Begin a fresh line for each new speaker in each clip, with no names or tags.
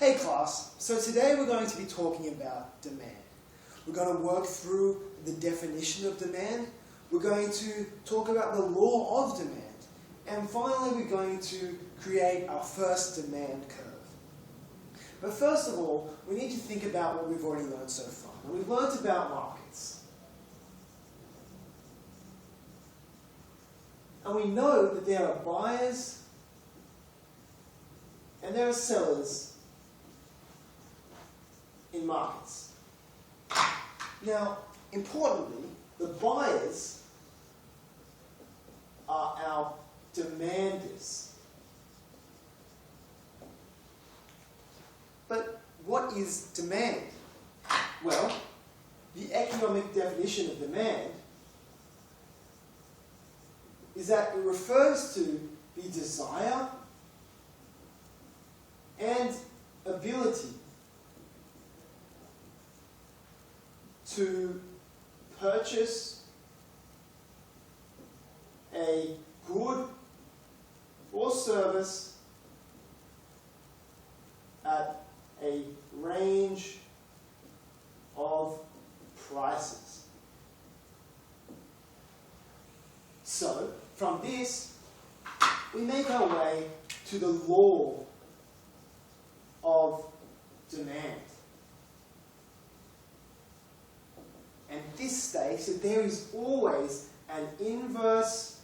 Hey class, so today we're going to be talking about demand. We're going to work through the definition of demand, we're going to talk about the law of demand, and finally we're going to create our first demand curve. But first of all, we need to think about what we've already learned so far. And we've learned about markets. And we know that there are buyers and there are sellers in markets. Now, importantly, the buyers are our demanders. But what is demand? Well, the economic definition of demand is that it refers to the desire and ability to purchase a good or service at a range of prices. So, from this, we make our way to the law of demand. And this states that there is always an inverse,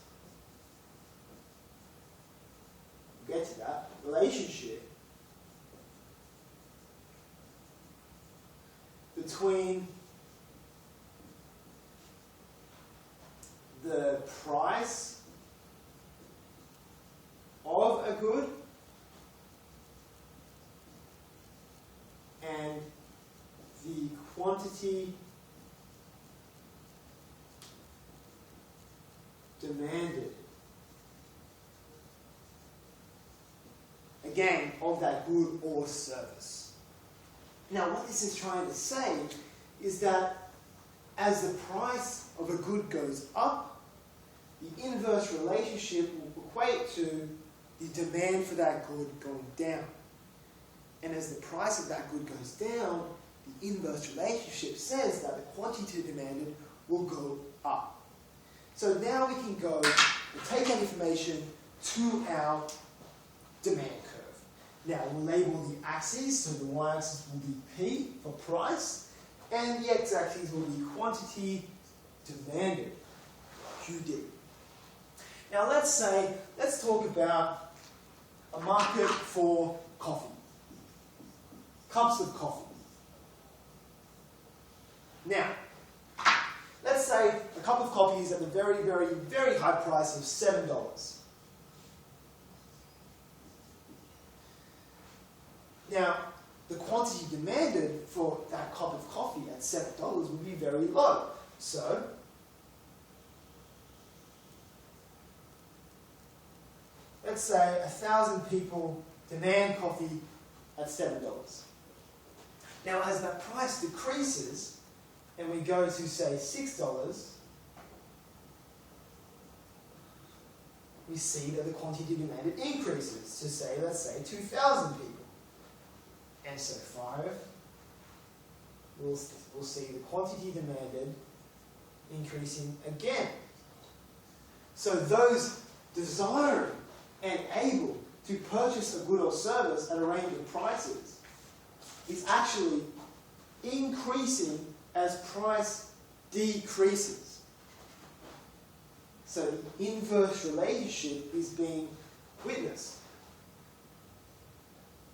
we'll get to that, relationship between the price of a good and the quantity demanded, again, of that good or service. Now, what this is trying to say is that as the price of a good goes up, the inverse relationship will equate to the demand for that good going down. And as the price of that good goes down, the inverse relationship says that the quantity demanded will go up. So now we can go and take that information to our demand curve. Now we'll label the axes, so the y-axis will be P for price, and the x-axis will be quantity demanded, QD. Now let's talk about a market for coffee. Cups of coffee. Now, let's say a cup of coffee is at the very, very, very high price of $7. Now, the quantity demanded for that cup of coffee at $7 would be very low. So, let's say 1,000 people demand coffee at $7. Now, as that price decreases, and we go to, say, $6, we see that the quantity demanded increases to, say, let's say, 2,000 people. And so 5, we'll see the quantity demanded increasing again. So those desiring and able to purchase a good or service at a range of prices is actually increasing as price decreases. So the inverse relationship is being witnessed.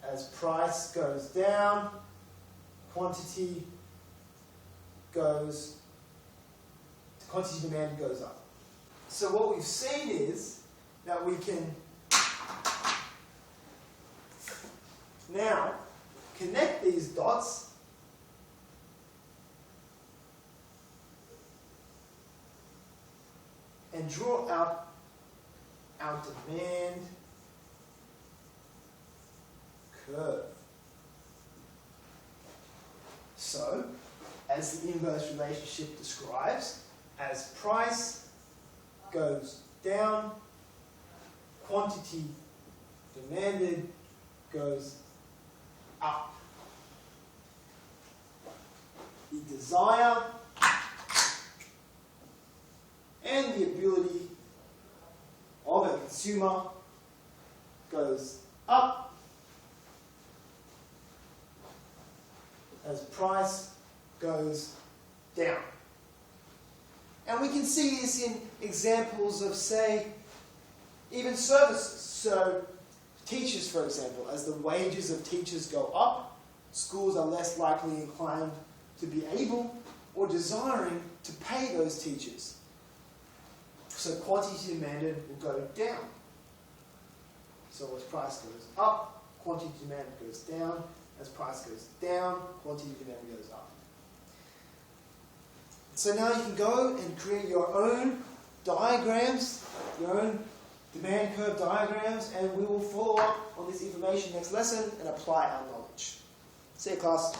As price goes down, quantity demand goes up. So what we've seen is that we can now connect these dots and draw out our demand curve. So, as the inverse relationship describes, as price goes down, quantity demanded goes up. desire and the ability of a consumer goes up as price goes down. And we can see this in examples of, say, even services. So teachers, for example, as the wages of teachers go up, schools are less likely inclined to be able or desiring to pay those teachers. So quantity demanded will go down. So as price goes up, quantity demand goes down. As price goes down, quantity demand goes up. So now you can go and create your own diagrams, your own demand curve diagrams, and we will follow up on this information next lesson and apply our knowledge. See you, class.